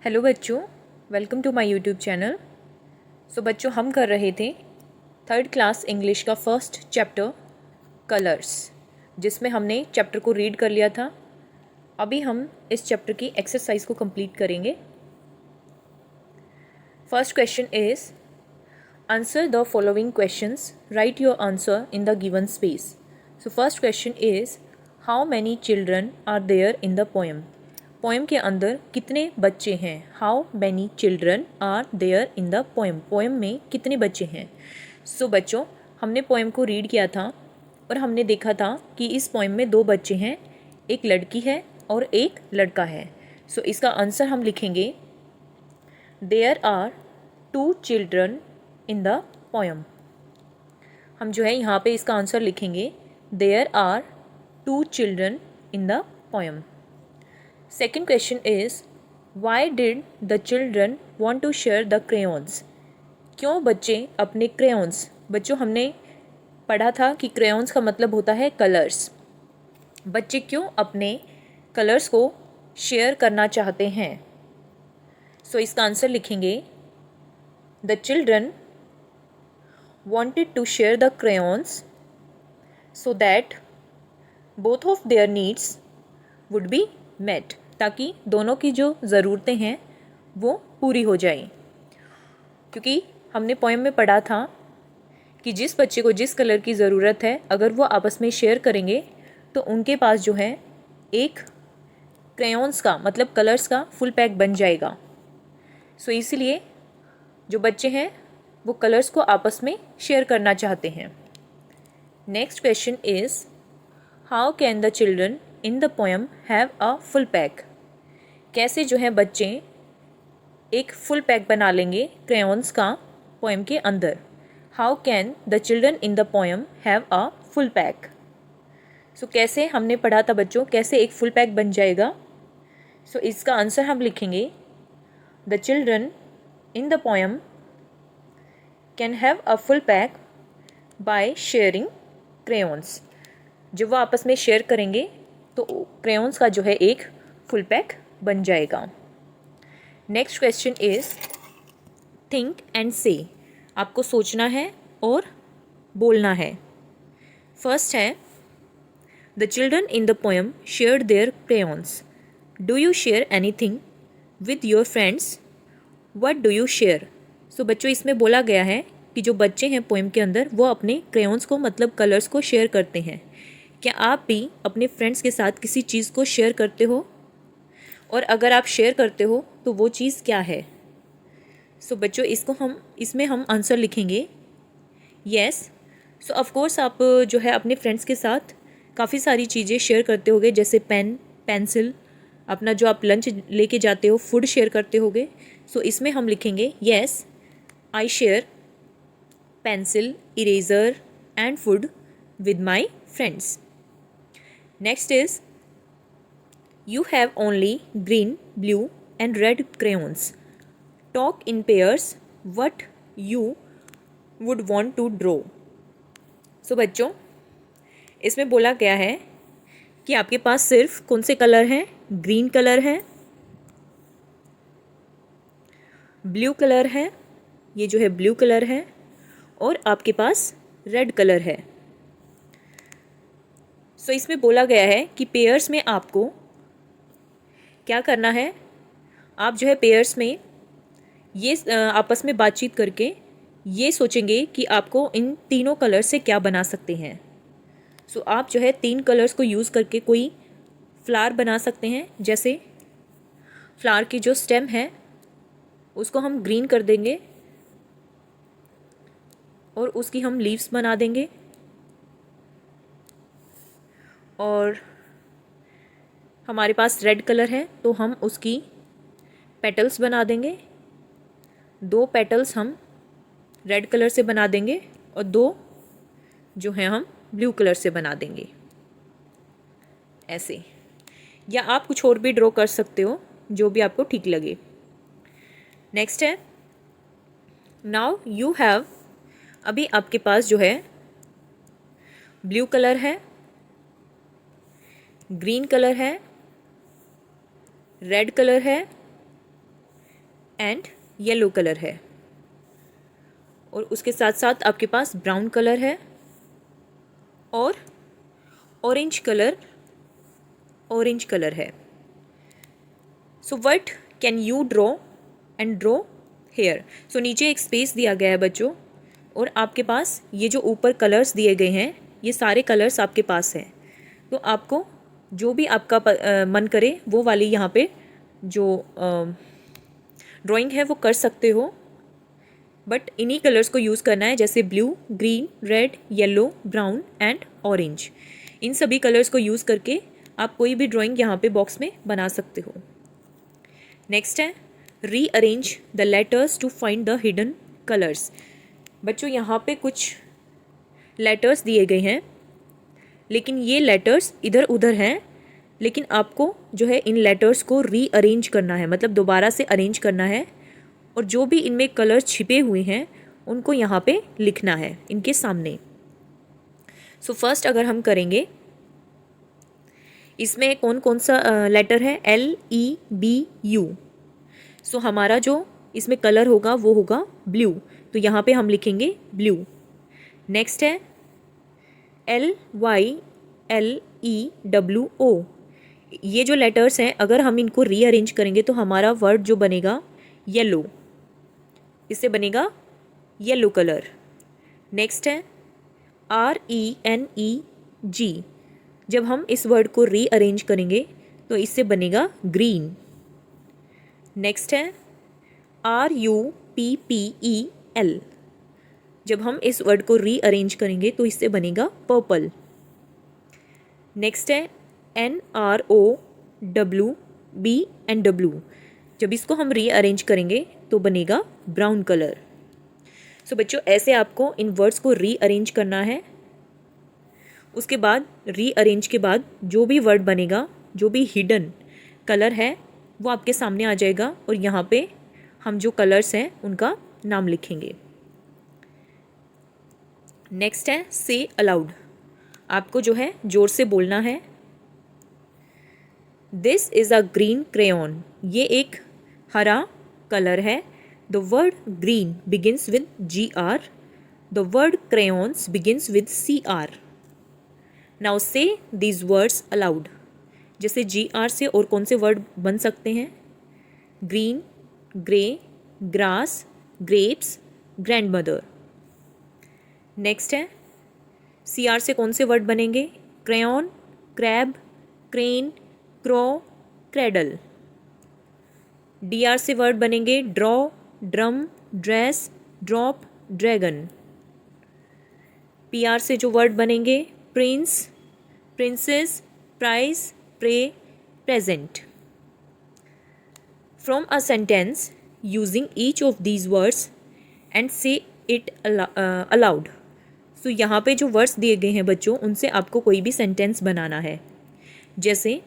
Hello बच्चों, welcome to my YouTube channel. So बच्चों, हम कर रहे थे थर्ड क्लास इंग्लिश का फर्स्ट चैप्टर कलर्स, जिसमें हमने चैप्टर को रीड कर लिया था। अभी हम इस चैप्टर की एक्सरसाइज को कंप्लीट करेंगे। First question is answer the following questions, write your answer in the given space. So first question is how many children are there in the poem. Poem के अंदर कितने बच्चे हैं। How many children are there in the poem, poem में कितने बच्चे हैं। सो बच्चों, हमने पोएम को रीड किया था और हमने देखा था कि इस पोएम में दो बच्चे हैं, एक लड़की है और एक लड़का है। सो इसका आंसर हम लिखेंगे there are two children in the poem. हम जो है यहाँ पे इसका आंसर लिखेंगे there are two children in the poem. Second question is why did the children want to share the crayons? क्यों बच्चे अपने crayons, बच्चों हमने पढ़ा था कि crayons का मतलब होता है कलर्स। बच्चे क्यों अपने कलर्स को शेयर करना चाहते हैं। सो इसका आंसर लिखेंगे The children wanted to share the crayons so that both of their needs would be met, ताकि दोनों की जो ज़रूरतें हैं वो पूरी हो जाएं। क्योंकि हमने पोएम में पढ़ा था कि जिस बच्चे को जिस कलर की ज़रूरत है, अगर वो आपस में शेयर करेंगे तो उनके पास जो है एक क्रेयॉन्स का मतलब कलर्स का फुल पैक बन जाएगा। सो इसलिए जो बच्चे हैं वो कलर्स को आपस में शेयर करना चाहते हैं। Next question is how can the children in the poem have a full pack. कैसे जो है बच्चे एक फुल पैक बना लेंगे क्रेयॉन्स का पोएम के अंदर। How can the children in the poem have a full pack. So कैसे, हमने पढ़ा था बच्चों कैसे एक फुल पैक बन जाएगा। सो इसका आंसर हम लिखेंगे the children in the poem can have a full pack by sharing crayons. जब वो आपस में शेयर करेंगे तो क्रेयॉन्स का जो है एक फुल पैक बन जाएगा। Next question is think and say. आपको सोचना है और बोलना है। फर्स्ट है the children in the poem shared their crayons. Do you share anything with your friends. What do you share. So बच्चों, इसमें बोला गया है कि जो बच्चे हैं पोएम के अंदर वो अपने क्रेयॉन्स को मतलब कलर्स को शेयर करते हैं। क्या आप भी अपने फ्रेंड्स के साथ किसी चीज़ को शेयर करते हो, और अगर आप शेयर करते हो तो वो चीज़ क्या है। सो बच्चों, इसमें हम आंसर लिखेंगे येस। सो ऑफकोर्स आप जो है अपने फ्रेंड्स के साथ काफ़ी सारी चीज़ें शेयर करते होगे, जैसे पेन, पेंसिल, अपना जो आप लंच लेके जाते हो, फूड शेयर करते होगे। सो इसमें हम लिखेंगे yes I share pencil, eraser and food with my friends. Next is you have only green, blue and red crayons. Talk in pairs what you would want to draw. So बच्चों, इसमें बोला गया है कि आपके पास सिर्फ कौन से कलर हैं। ग्रीन कलर है, ब्लू कलर है, ये जो है ब्लू कलर है, और आपके पास रेड कलर है। सो इसमें बोला गया है कि पेयर्स में आपको क्या करना है। आप जो है पेयर्स में ये आपस में बातचीत करके ये सोचेंगे कि आपको इन तीनों कलर से क्या बना सकते हैं। सो आप जो है तीन कलर्स को यूज़ करके कोई फ्लावर बना सकते हैं। जैसे फ्लावर की जो स्टेम है उसको हम ग्रीन कर देंगे और उसकी हम लीव्स बना देंगे, और हमारे पास रेड कलर है तो हम उसकी पेटल्स बना देंगे। दो पेटल्स हम रेड कलर से बना देंगे और दो जो हैं हम ब्लू कलर से बना देंगे, ऐसे। या आप कुछ और भी ड्रॉ कर सकते हो, जो भी आपको ठीक लगे। नेक्स्ट है नाउ यू हैव। अभी आपके पास जो है ब्लू कलर है, ग्रीन कलर है, रेड कलर है एंड येलो कलर है, और उसके साथ साथ आपके पास ब्राउन कलर है और ऑरेंज कलर है. So what can you draw and draw here. So नीचे एक स्पेस दिया गया है बच्चों, और आपके पास ये जो ऊपर कलर्स दिए गए हैं, ये सारे कलर्स आपके पास हैं. तो आपको जो भी आपका मन करे वो वाली यहाँ पे जो ड्राइंग है वो कर सकते हो, बट इन्हीं कलर्स को यूज़ करना है, जैसे blue, green, red, yellow, brown and orange. इन सभी कलर्स को यूज़ करके आप कोई भी ड्राइंग यहाँ पे बॉक्स में बना सकते हो. नेक्स्ट है rearrange the letters to find the hidden colours. बच्चों यहाँ पे कुछ लेटर्स दिए गए हैं, लेकिन ये लेटर्स इधर उधर हैं, लेकिन आपको जो है इन लेटर्स को रीअरेंज करना है, मतलब दोबारा से अरेंज करना है, और जो भी इनमें कलर्स छिपे हुए हैं उनको यहाँ पे लिखना है इनके सामने. सो फर्स्ट अगर हम करेंगे, इसमें कौन कौन सा लेटर है, LEBU. सो हमारा जो इसमें कलर होगा वो होगा ब्लू, तो यहाँ पे हम लिखेंगे ब्लू. नेक्स्ट है LYLEWO. ये जो लेटर्स हैं अगर हम इनको रीअरेंज करेंगे तो हमारा वर्ड जो बनेगा येलो, इससे बनेगा येलो कलर. नेक्स्ट है RENEG. जब हम इस वर्ड को रीअरेंज करेंगे तो इससे बनेगा ग्रीन. नेक्स्ट है RUPPEL. जब हम इस वर्ड को रीअरेंज करेंगे तो इससे बनेगा पर्पल. नेक्स्ट है NROWBW. जब इसको हम रीअरेंज करेंगे तो बनेगा ब्राउन कलर. सो बच्चों ऐसे आपको इन वर्ड्स को रीअरेंज करना है. उसके बाद रीअरेंज के बाद जो भी वर्ड बनेगा, जो भी हिडन कलर है वो आपके सामने आ जाएगा, और यहाँ पे हम जो कलर्स हैं उनका नाम लिखेंगे. नेक्स्ट है से अलाउड. आपको जो है जोर से बोलना है. This is a green crayon. ये एक हरा कलर है. The word green begins with GR. The word crayons begins with CR. Now से दीज वर्ड्स अलाउड. जैसे GR से और कौन से वर्ड बन सकते हैं, green, grey, grass, grapes, grandmother. Next है CR से कौन से वर्ड बनेंगे, crayon, crab, crane, crow, cradle. DR से वर्ड बनेंगे draw, drum, dress, drop, dragon. PR से जो वर्ड बनेंगे prince, princess, prize, pray, present. From a sentence using each of these words and say it aloud. So यहाँ पे जो words दिए गए हैं बच्चों, उनसे आपको कोई भी सेंटेंस बनाना है. जैसे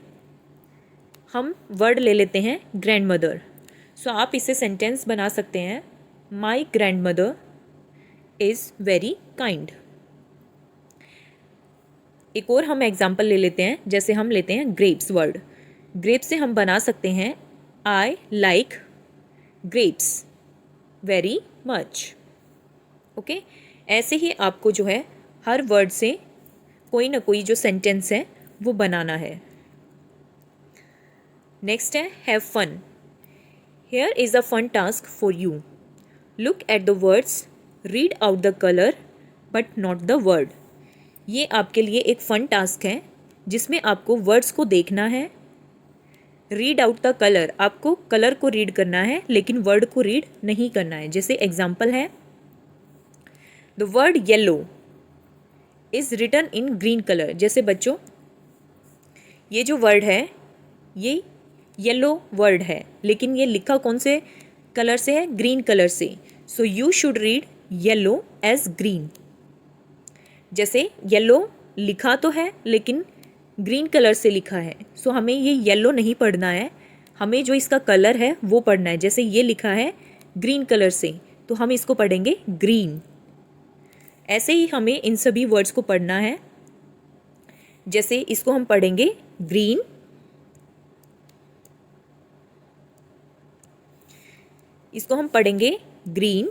हम वर्ड ले लेते हैं ग्रैंड मदर. सो आप इससे सेंटेंस बना सकते हैं, my grand mother is very kind. एक और हम एग्जाम्पल ले लेते हैं, जैसे हम लेते हैं ग्रेप्स वर्ड. ग्रेप्स से हम बना सकते हैं I like grapes very much. Okay, ऐसे ही आपको जो है हर वर्ड से कोई ना कोई जो सेंटेंस है वो बनाना है. नेक्स्ट है have fun. Here is a fun task for you. Look at the words, read out the colour but not the word. ये आपके लिए एक फ़न टास्क है जिसमें आपको वर्ड्स को देखना है. रीड आउट द कलर, आपको कलर को रीड करना है लेकिन वर्ड को रीड नहीं करना है. जैसे एग्जाम्पल है, the word yellow is written in green colour. जैसे बच्चों ये जो वर्ड है ये येलो वर्ड है, लेकिन ये लिखा कौन से कलर से है, ग्रीन कलर से. So you should read yellow as green. जैसे येलो लिखा तो है लेकिन ग्रीन कलर से लिखा है, सो हमें ये येलो नहीं पढ़ना है, हमें जो इसका कलर है वो पढ़ना है. जैसे ये लिखा है ग्रीन कलर से तो हम इसको पढ़ेंगे ग्रीन. ऐसे ही हमें इन सभी वर्ड्स को पढ़ना है. जैसे इसको हम पढ़ेंगे ग्रीन, इसको हम पढ़ेंगे ग्रीन,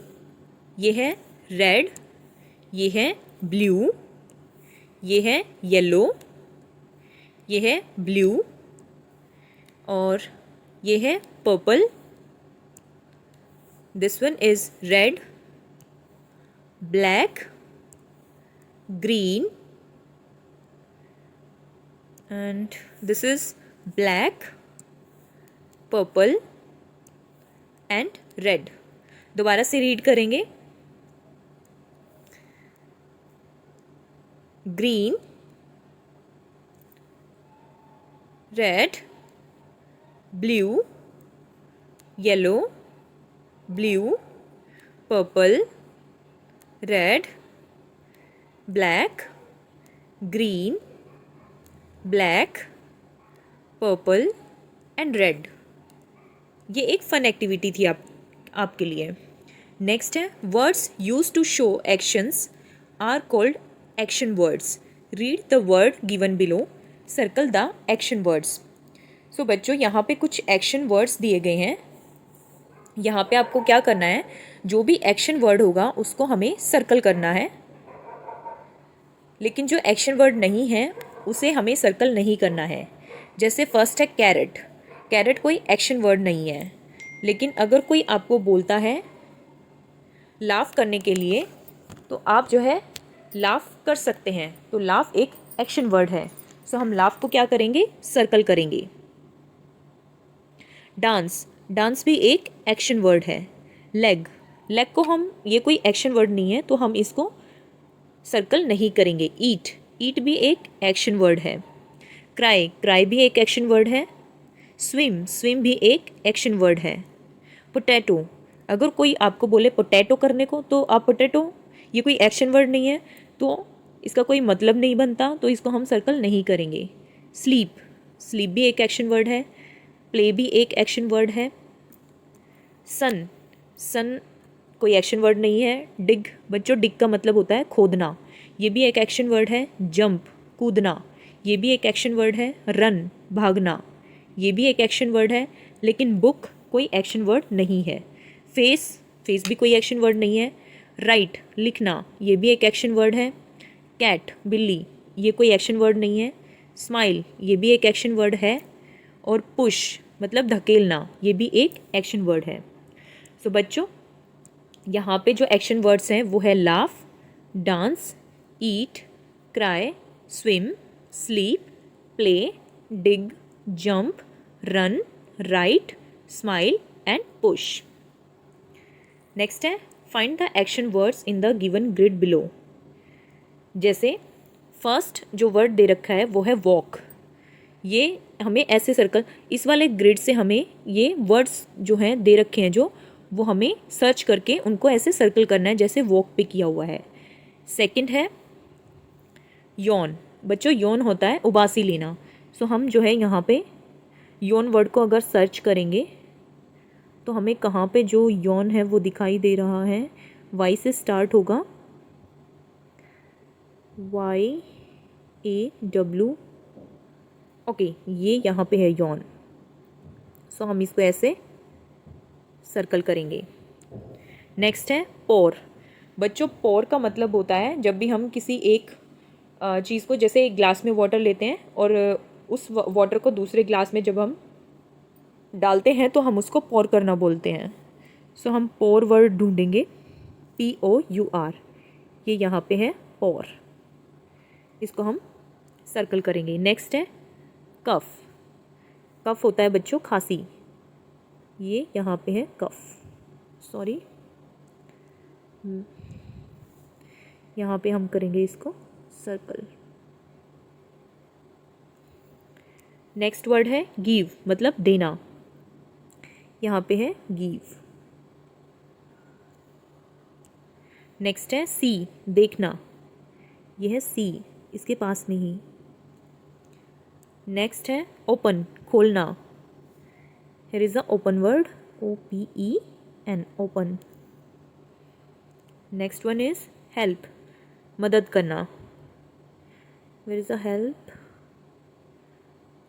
ये है रेड, ये है ब्लू, ये है येलो, ये है ब्लू और ये है purple. This one is red, black, green and this is black, purple and red. दोबारा से रीड करेंगे. Green, red, blue, yellow, blue, purple, red, black, green, black, purple and red. ये एक फन एक्टिविटी थी आपके लिए. नेक्स्ट है words used to show actions are called action words. Read the word given below, circle the action words. So बच्चों, यहाँ पे कुछ एक्शन वर्ड्स दिए गए हैं. यहाँ पे आपको क्या करना है, जो भी एक्शन वर्ड होगा उसको हमें सर्कल करना है, लेकिन जो एक्शन वर्ड नहीं है उसे हमें सर्कल नहीं करना है. जैसे फर्स्ट है कैरेट. कैरेट कोई एक्शन वर्ड नहीं है, लेकिन अगर कोई आपको बोलता है लाफ करने के लिए तो आप जो है लाफ कर सकते हैं. तो लाफ एक एक्शन वर्ड है, सो हम लाफ को क्या करेंगे, सर्कल करेंगे. डांस, डांस भी एक एक्शन वर्ड है. लेग, लेग को हम, ये कोई एक्शन वर्ड नहीं है तो हम इसको सर्कल नहीं करेंगे. ईट, ईट भी एक एक्शन वर्ड है. क्राई, क्राई भी एक एक्शन वर्ड है. स्विम, स्विम भी एक एक्शन वर्ड है. पोटैटो, अगर कोई आपको बोले पोटैटो करने को तो आप पोटैटो, ये कोई एक्शन वर्ड नहीं है तो इसका कोई मतलब नहीं बनता, तो इसको हम सर्कल नहीं करेंगे. स्लीप, स्लीप भी एक एक्शन वर्ड है. प्ले भी एक एक्शन वर्ड है. सन, सन कोई एक्शन वर्ड नहीं है. डिग, बच्चों डिग का मतलब होता है खोदना, ये भी एक एक्शन वर्ड है. जंप, कूदना, ये भी एक एक्शन वर्ड है. रन, भागना, ये भी एक एक्शन वर्ड है. लेकिन बुक कोई एक्शन वर्ड नहीं है. फेस, फेस भी कोई एक्शन वर्ड नहीं है. राइट, लिखना, ये भी एक एक्शन वर्ड है. कैट, बिल्ली, ये कोई एक्शन वर्ड नहीं है. स्माइल, ये भी एक एक्शन वर्ड है. और पुश मतलब धकेलना, ये भी एक एक्शन वर्ड है. सो बच्चों, यहाँ पे जो एक्शन वर्ड्स हैं वो है laugh, dance, eat, cry, swim, sleep, play, dig, jump, run, write, smile and push. Next है find the action words in the given grid below. जैसे फर्स्ट जो वर्ड दे रखा है वो है वॉक. ये हमें ऐसे सर्कल, इस वाले ग्रिड से हमें ये वर्ड्स जो हैं दे रखे हैं जो, वो हमें सर्च करके उनको ऐसे सर्कल करना है जैसे वॉक पे किया हुआ है. सेकंड है यौन. बच्चों यौन होता है उबासी लेना. सो हम जो है यहाँ पे यौन वर्ड को अगर सर्च करेंगे तो हमें कहाँ पे जो यौन है वो दिखाई दे रहा है. वाई से स्टार्ट होगा, YAW. ओके, ये यहाँ पे है यौन. सो हम इसको ऐसे सर्कल करेंगे. नेक्स्ट है पोर. बच्चों पोर का मतलब होता है जब भी हम किसी एक चीज़ को, जैसे एक ग्लास में वाटर लेते हैं और उस वाटर को दूसरे ग्लास में जब हम डालते हैं तो हम उसको पोर करना बोलते हैं. सो हम पोर वर्ड ढूंढेंगे, POUR. ये यहाँ पे है पोर, इसको हम सर्कल करेंगे. नेक्स्ट है कफ. कफ होता है बच्चों खांसी, ये यहाँ पे है कफ. सॉरी, यहाँ पे हम करेंगे इसको सर्कल. नेक्स्ट वर्ड है गिव, मतलब देना, यहाँ पे है गिव. नेक्स्ट है सी, देखना, यह है सी, इसके पास में ही. नेक्स्ट है ओपन, खोलना. Here is a open word, OPEN, open. Next one is help, मदद करना. वेयर इज अ हेल्प,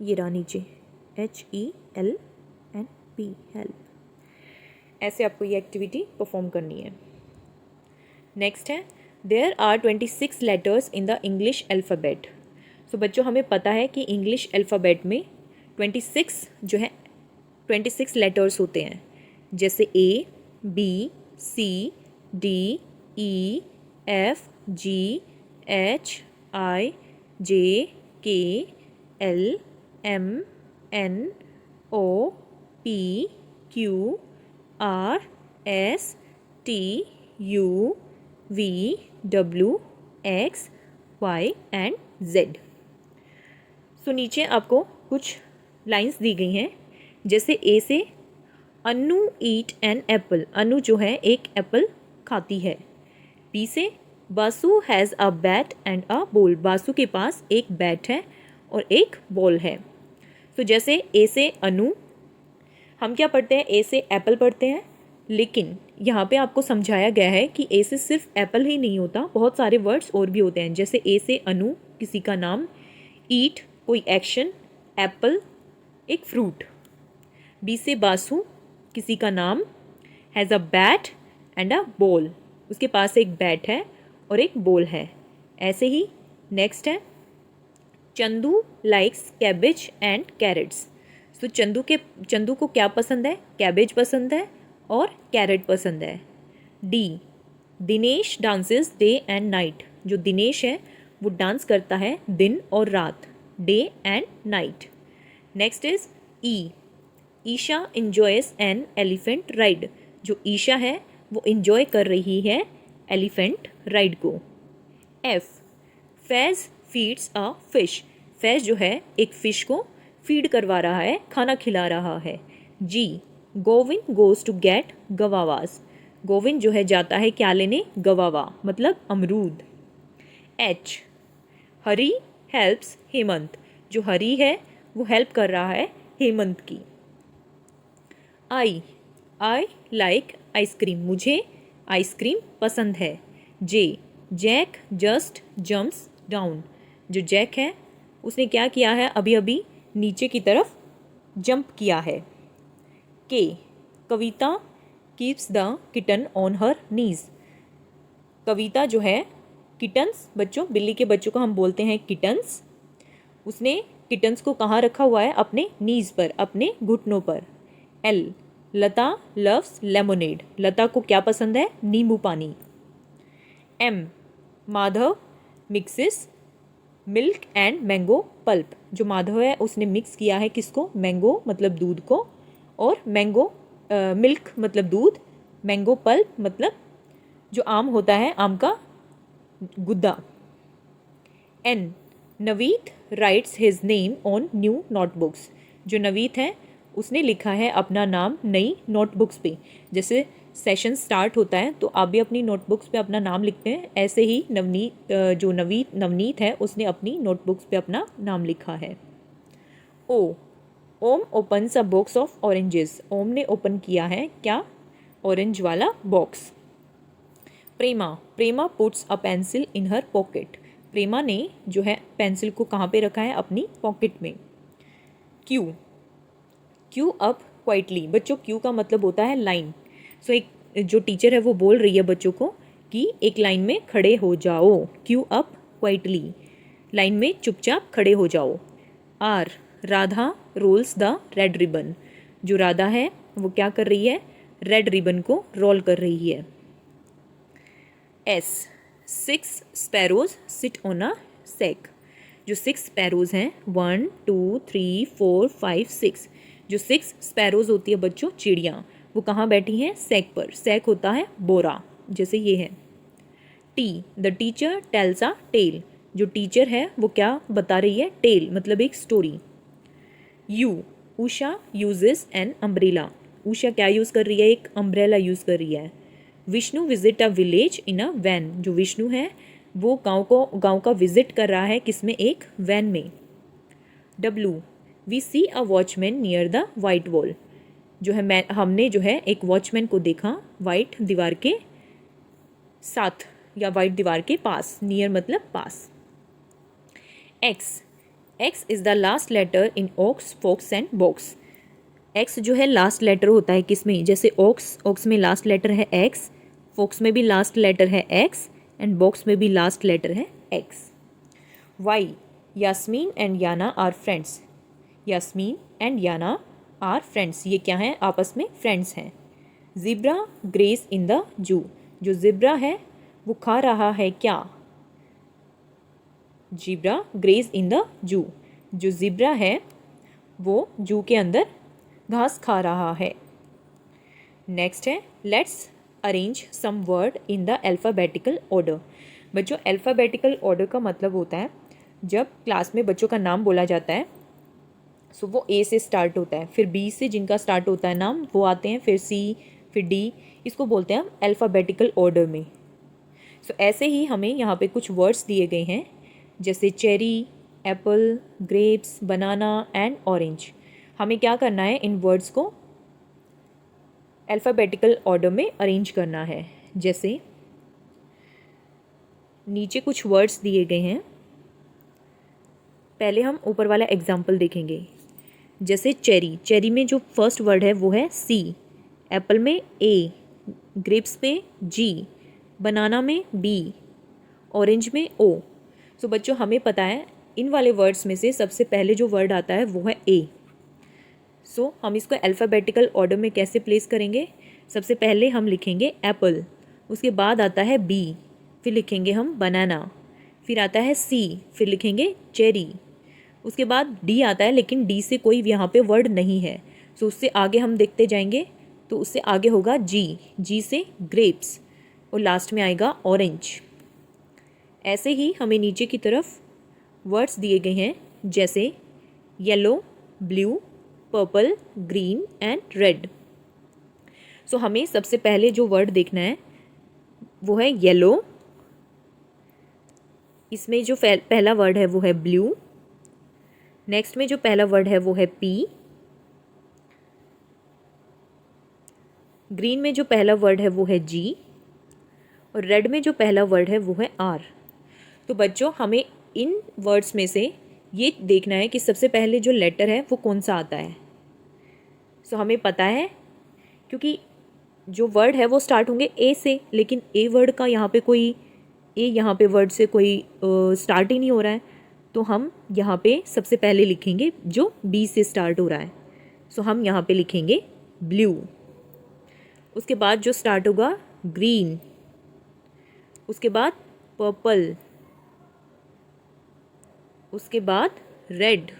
ये रहा नीचे, HELP, हेल्प. ऐसे आपको ये एक्टिविटी परफॉर्म करनी है। नेक्स्ट है there are 26 letters in the English alphabet. So बच्चों हमें पता है कि इंग्लिश अल्फ़ाबेट में 26 जो है 26 लेटर्स होते हैं, जैसे A B C D E F G H I J K L M N O P Q R S T U V W X Y and Z। सो नीचे आपको कुछ लाइंस दी गई हैं, जैसे ए से अनु ईट एन एप्पल, अनु जो है एक एप्पल खाती है। बी से Basu has a bat and a ball, Basu के पास एक बैट है और एक बॉल है। तो जैसे ए से अनु, हम क्या पढ़ते हैं, ए से एप्पल पढ़ते हैं, लेकिन यहाँ पे आपको समझाया गया है कि ए से सिर्फ एप्पल ही नहीं होता, बहुत सारे वर्ड्स और भी होते हैं। जैसे ए से अनु किसी का नाम, ईट कोई एक्शन, एप्पल एक फ्रूट। बी से बासु किसी का नाम, has a bat and a ball, उसके पास एक बैट है और एक बॉल है। ऐसे ही नेक्स्ट है Chandu likes cabbage and carrots. तो चंदू को क्या पसंद है, कैबेज पसंद है और कैरेट पसंद है। D Dinesh dances day and night, जो दिनेश है वो डांस करता है दिन और रात, day and night. Next is E Isha enjoys an elephant ride, जो ईशा है वो इंजॉय कर रही है एलिफेंट राइड को। F Faiz feeds a fish, Faiz जो है एक फ़िश को फीड करवा रहा है, खाना खिला रहा है। G Govind goes to get guavas, Govind जो है जाता है क्या लेने, गवावा मतलब अमरूद। एच हरी हेल्प्स हेमंत, जो हरी है वो हेल्प कर रहा है हेमंत की। आई लाइक आइसक्रीम, मुझे आइसक्रीम पसंद है। जे जैक जस्ट जम्प्स डाउन, जो जैक है उसने क्या किया है, अभी अभी नीचे की तरफ जंप किया है। K Kavita keeps the kitten on her knees, Kavita जो है किटन्स, बच्चों बिल्ली के बच्चों को हम बोलते हैं किटन्स, उसने किटन्स को कहाँ रखा हुआ है, अपने नीज पर, अपने घुटनों पर। L Lata loves lemonade, Lata को क्या पसंद है, नींबू पानी। M Madhav mixes milk and mango pulp, जो माधव है उसने मिक्स किया है किसको, मैंगो मतलब दूध को, और मैंगो मिल्क मतलब दूध, मैंगो पल्प मतलब जो आम होता है, आम का गुद्दा। N Naveet writes his name on new notebooks, जो नवीत है उसने लिखा है अपना नाम नई नोटबुक्स पे। जैसे सेशन स्टार्ट होता है तो आप भी अपनी नोटबुक्स पे अपना नाम लिखते हैं, ऐसे ही नवनीत है उसने अपनी नोटबुक्स पे अपना नाम लिखा है। O Om opens a box of oranges, Om ने ओपन किया है क्या, ऑरेंज वाला box. Prema puts a pencil in her pocket, Prema ने जो है पेंसिल को कहाँ पे रखा है, अपनी पॉकेट में। क्यू अप क्वाइटली, बच्चों क्यू का मतलब होता है लाइन। सो एक जो टीचर है वो बोल रही है बच्चों को कि एक लाइन में खड़े हो जाओ, क्यू अप क्वाइटली, लाइन में चुपचाप खड़े हो जाओ। R Radha rolls the red ribbon, जो राधा है वो क्या कर रही है, रेड रिबन को रोल कर रही है। S 6 sparrows sit on a sack, जो 6 स्पैरोज हैं 1 2 3 4 5 6, जो 6 स्पैरोज होती है बच्चों चिड़ियाँ, वो कहाँ बैठी हैं, सैक पर, सैक होता है बोरा, जैसे ये है। T the teacher tells a tale, जो टीचर है वो क्या बता रही है, टेल मतलब एक story. U Usha uses an umbrella, Usha क्या यूज़ कर रही है, एक अम्ब्रेला यूज़ कर रही है। Vishnu visit a village in a van, जो विष्णु है वो गांव का विजिट कर रहा है किसमें, एक वैन में। W we see a watchman near the white wall, जो है हमने जो है एक वॉचमैन को देखा वाइट दीवार के साथ या वाइट दीवार के पास, नियर मतलब पास। X is the last letter in ox fox and box, X जो है लास्ट लेटर होता है किस में, जैसे ओक्स, ओक्स में लास्ट लेटर है एक्स, फोक्स में भी लास्ट लेटर है एक्स, एंड बॉक्स में भी लास्ट लेटर है X. Y, Yasmin and Yana are friends. Yasmin and Yana are friends, ये क्या हैं, आपस में फ्रेंड्स हैं। ज़िब्रा ग्रेज इन द जू, जो ज़िब्रा है वो खा रहा है क्या। ज़िब्रा ग्रेज इन द जू, जो ज़िब्रा है वो जू के अंदर घास खा रहा है। नेक्स्ट है let's arrange some word in the alphabetical order. बच्चों अल्फ़ाबेटिकल ऑर्डर का मतलब होता है जब क्लास में बच्चों का नाम बोला जाता है सो वो ए से स्टार्ट होता है, फिर बी से जिनका स्टार्ट होता है नाम वो आते हैं, फिर सी, फिर डी, इसको बोलते हैं हम अल्फ़ाबेटिकल ऑर्डर में। सो ऐसे ही हमें यहाँ पे कुछ वर्ड्स दिए गए हैं जैसे cherry, Apple, grapes, banana and orange. हमें क्या करना है, इन वर्ड्स को अल्फ़ाबेटिकल ऑर्डर में अरेंज करना है। जैसे नीचे कुछ वर्ड्स दिए गए हैं, पहले हम ऊपर वाला एग्जाम्पल देखेंगे। जैसे चेरी, चेरी में जो फर्स्ट वर्ड है वो है सी, एप्पल में ए, ग्रेप्स में जी, बनाना में बी, ऑरेंज में ओ। सो बच्चों हमें पता है इन वाले वर्ड्स में से सबसे पहले जो वर्ड आता है वो है ए। सो हम इसको अल्फ़ाबेटिकल ऑर्डर में कैसे प्लेस करेंगे, सबसे पहले हम लिखेंगे एप्पल, उसके बाद आता है बी, फिर लिखेंगे हम बनाना, फिर आता है सी, फिर लिखेंगे चेरी, उसके बाद डी आता है, लेकिन डी से कोई यहाँ पे वर्ड नहीं है। सो उससे आगे हम देखते जाएंगे तो उससे आगे होगा जी, जी से ग्रेप्स, और लास्ट में आएगा ऑरेंज। ऐसे ही हमें नीचे की तरफ वर्ड्स दिए गए हैं जैसे yellow, blue, purple, green and red. So हमें सबसे पहले जो वर्ड देखना है वो है येलो, इसमें जो पहला वर्ड है वो है ब्लू, नेक्स्ट में जो पहला वर्ड है वो है पी, ग्रीन में जो पहला वर्ड है वो है जी, और रेड में जो पहला वर्ड है वो है आर। तो बच्चों हमें इन वर्ड्स में से ये देखना है कि सबसे पहले जो लेटर है वो कौन सा आता है। सो हमें पता है क्योंकि जो वर्ड है वो स्टार्ट होंगे ए से, लेकिन ए वर्ड का यहाँ पे कोई ए यहाँ पे वर्ड से कोई स्टार्ट ही नहीं हो रहा है, तो हम यहाँ पे सबसे पहले लिखेंगे जो बी से स्टार्ट हो रहा है। सो हम यहाँ पे लिखेंगे ब्लू, उसके बाद जो स्टार्ट होगा ग्रीन, उसके बाद पर्पल, उसके बाद रेड,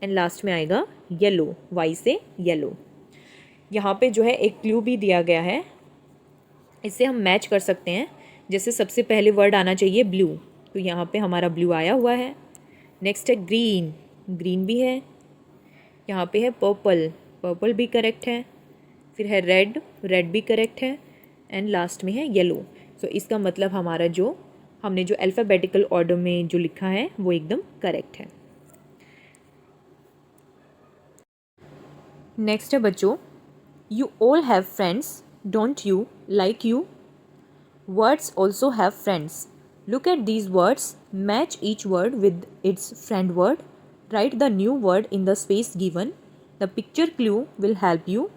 एंड लास्ट में आएगा येलो, वाई से येलो। यहाँ पे जो है एक क्लू भी दिया गया है, इससे हम मैच कर सकते हैं। जैसे सबसे पहले वर्ड आना चाहिए ब्लू, तो यहाँ पे हमारा ब्लू आया हुआ है। नेक्स्ट है ग्रीन, ग्रीन भी है। यहाँ पे है पर्पल, पर्पल भी करेक्ट है। फिर है रेड, रेड भी करेक्ट है। एंड लास्ट में है येलो। सो इसका मतलब हमारा जो हमने जो अल्फ़ाबेटिकल ऑर्डर में जो लिखा है वो एकदम करेक्ट है। नेक्स्ट है बच्चों, you all have friends, don't you, like you. Words also have friends. Look at these words. Match each word with its friend word. Write the new word in the space given. The picture clue will help you.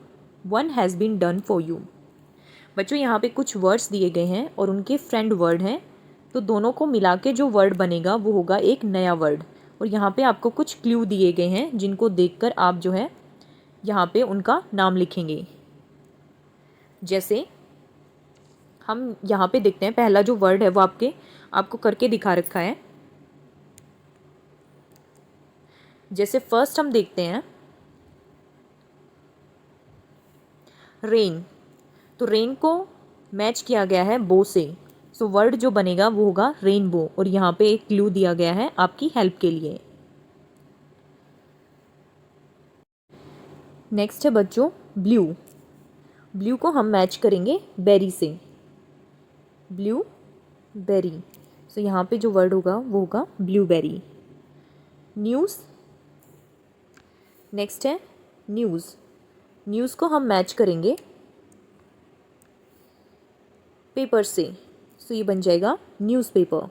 One has been done for you. बच्चों यहाँ पे कुछ words दिए गए हैं और उनके friend word हैं, तो दोनों को मिला के जो वर्ड बनेगा वो होगा एक नया वर्ड। और यहाँ पे आपको कुछ क्लू दिए गए हैं जिनको देखकर आप जो है यहाँ पे उनका नाम लिखेंगे। जैसे हम यहाँ पे देखते हैं, पहला जो वर्ड है वो आपको करके दिखा रखा है। जैसे फर्स्ट हम देखते हैं रेन, तो रेन को मैच किया गया है बो से, सो वर्ड जो बनेगा वो होगा रेनबो। और यहाँ पे एक क्लू दिया गया है आपकी हेल्प के लिए। नेक्स्ट है बच्चों ब्लू, ब्लू को हम मैच करेंगे बेरी से, ब्लू बेरी। सो यहाँ पे जो वर्ड होगा वो होगा ब्लूबेरी। न्यूज़, नेक्स्ट है न्यूज़, न्यूज़ को हम मैच करेंगे पेपर से, सो ये बन जाएगा न्यूज़पेपर।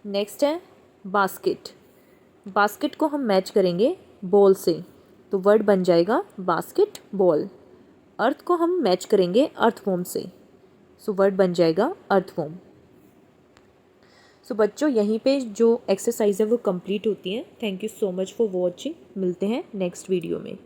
नेक्स्ट है बास्केट, बास्केट को हम मैच करेंगे बॉल से, तो वर्ड बन जाएगा बास्केट बॉल। अर्थ को हम मैच करेंगे अर्थवॉर्म से, सो वर्ड बन जाएगा अर्थवॉर्म। सो बच्चों यहीं पे जो एक्सरसाइज है वो कंप्लीट होती है। Thank you so much for watching. मिलते हैं नेक्स्ट वीडियो में।